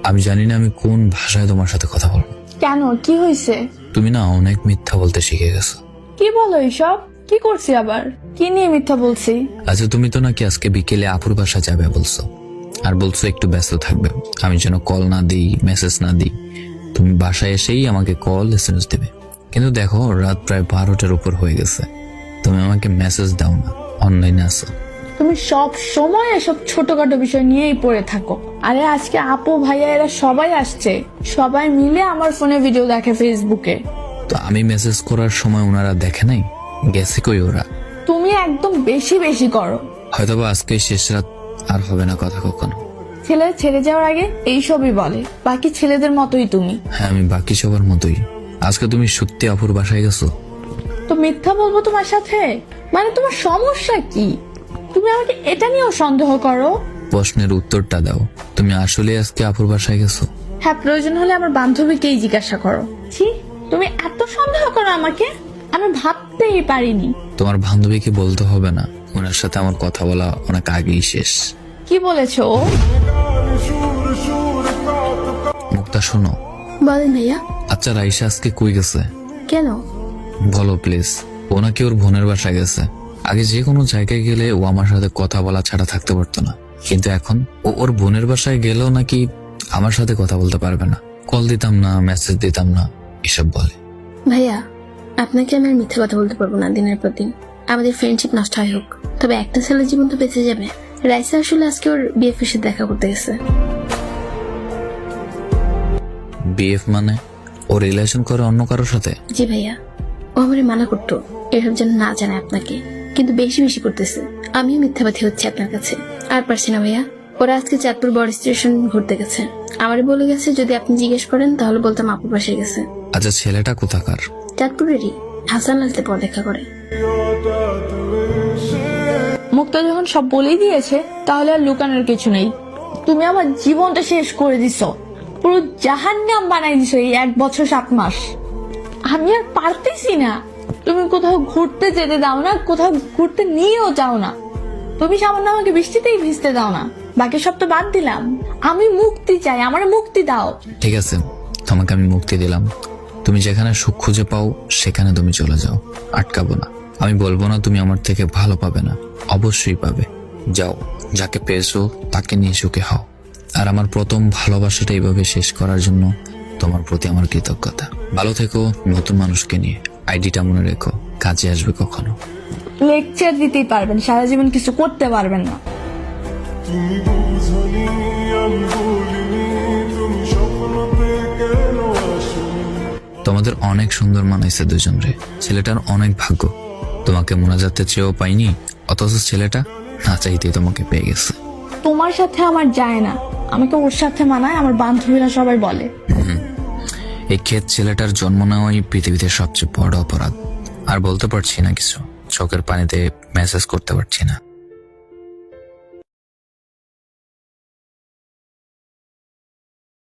আমি জানি না আমি কোন ভাষায় তোমার সাথে কথা বলবো। কেন, কি হয়েছে? তুমি না অনেক মিথ্যা বলতে শিখে গেছো। কি বলো এইসব? কি করছি আবার? কি নিয়ে মিথ্যা বলছি? আচ্ছা, তুমি তো নাকি আজকে বিকেলে আপুর বাসা যাবে বলছো, আর বলছো একটু ব্যস্ত থাকবে, আমি যেন কল না দিই, মেসেজ না দিই। তুমি বাসায় এসেই আমাকে কল এসএমএস দেবে, কিন্তু দেখো রাত প্রায় 12টার উপর হয়ে গেছে, তুমি আমাকে মেসেজ দাও না, অনলাইনে আসো। তুমি সব সময় এসব ছোটখাটো বিষয় নিয়েই পড়ে থাকো। আরে আজকে আপু ভাইয়া এরা সবাই আসছে, সবাই মিলে আমার ফোনে ভিডিও দেখে ফেসবুকে। তো আমি মেসেজ করার সময় ওনারা দেখে নাই, গেছে কই ওরা? তুমি একদম বেশি বেশি করো। হয়তোবা আজকে শেষ রাত, আর হবে না কথা কখনো। ছেলে ছেড়ে যাওয়ার আগে এইসবই বলে, বাকি ছেলেদের মতোই তুমি। হ্যাঁ, আমি বাকি সবার মতোই। আজকে তুমি সত্যি আপুর বাসায় গেছো? তো মিথ্যা বলবো তোমার সাথে? মানে তোমার সমস্যা কি? তুমি আমাকে এটা নিয়েও সন্দেহ করো? প্রশ্নের উত্তরটা দাও, তুমি আসলে আজকে আপুর বাসায় গেছো? হ্যাঁ, প্রয়োজন হলে আমার বান্ধবীকেই জিজ্ঞাসা করো। ছি, তুমি এত সন্দেহ করো আমাকে, আমি ভাবতেই পারিনি। তোমার বান্ধবীকে বলতে হবে না, ওনার সাথে আমার কথা বলা অনেক আগেই শেষ। কি বলেছো ও? মুক্তা শোনো। বলেন ভাইয়া। আচ্ছা, রাইসা আজকে কই গেছে? কেন? বলো প্লিজ। ও নাকি ওর বোনের বাসায় গেছে। আগে যে কোনো জায়গায় গেলে ও আমার সাথে কথা বলা ছাড়া থাকতে পারতো না, কিন্তু এখন ও ওর বোনের বাসায় গেলেও নাকি আমার সাথে কথা বলতে পারবে না। কল দিতাম না, মেসেজ দিতাম না, এসব বলে। ভাইয়া, আপনাকে আমি আর মিথ্যে কথা বলতে পারবো না দিনের পর দিন। আমাদের ফ্রেন্ডশিপ নষ্ট হয় হোক, তবে একটা ছেলের জীবন তো বেঁচে যাবে। রাইসা আসলে আজকে ওর বিএফের সাথে দেখা করতে গেছে। বিএফ মানে ও রিলেশন করে অন্য কারোর সাথে? জি ভাইয়া, ও আমারে মানা করতো এসব যেন না জানে আপনাকে, কিন্তু বেশি বেশি করতেছে। আমিও মিথ্যাবাদী হচ্ছে আপনার কাছে, আর পারছি না ভাইয়া। ওরা আজকে চাঁদপুর বড় স্টেশন ঘুরতে গেছে, আমারে বলে গেছে যদি আপনি জিজ্ঞেস করেন তাহলে বলতাম আপুর বাসায় গেছে। আচ্ছা, ছেলেটা কোথাকার? চাঁদপুরেরই, হাসান লালতে পড়ালেখা করে। মুক্তা যখন সব বলেই দিয়েছে, তাহলে আর লুকানোর কিছু নেই। তুমি আমার জীবনটা শেষ করে দিছো, পুরো জাহান্নাম বানাই দিছো এই 1 বছর 7 মাস। আমি আর পারতেছি না। তুমি কোথাও ঘুরতে যেতে দাও না, কোথাও ঘুরতে নিয়েও যাও না। তুমি সামান্য আমাকে বৃষ্টিতেই ভিজতে দাও না, বাকি সব তো বাদ দিলাম। আমি মুক্তি চাই, আমার মুক্তি দাও। ঠিক আছে, তোমাকে আমি মুক্তি দিলাম। তুমি যেখানে সুখ খুঁজে পাও সেখানে তুমি চলে যাও, আটকাবো না। আমি বলবো না তুমি আমার থেকে ভালো পাবে না, অবশ্যই পাবে। যাও, যাকে পেয়েছো তাকে নিয়ে সুখে হও। আর আমার প্রথম ভালোবাসাটা এইভাবে শেষ করার জন্য তোমার প্রতি আমার কৃতজ্ঞতা। ভালো থেকো নতুন মানুষকে নিয়ে। আইডিটা মনে রেখো, কাজে আসবে কখনো। লেকচার দিতেই পারবেন, সারা জীবন কিছু করতে পারবেন না। তুমি বুঝনি আমি বলিনি, তুমি স্বপ্নতে কেন আসনি? তোমাদের অনেক সুন্দর মানাইছে দুজন রে। ছেলেটার অনেক ভাগ্য, তোমাকে মোনাজাতে চেয়েও পাইনি, অথচ ছেলেটা না চাইতেই তোমাকে পেয়ে গেছে। তোমার সাথে আমার যায় না, আমাকে ওর সাথে মানায়, আমার বান্ধবীরা সবাই বলে। এই ক্ষেত ছেলেটার জন্ম নেওয়াই পৃথিবীতে সবচেয়ে বড় অপরাধ। আর বলতে পারছি না কিছু, চোখের পানিতে মেসেজ করতে পারছি না।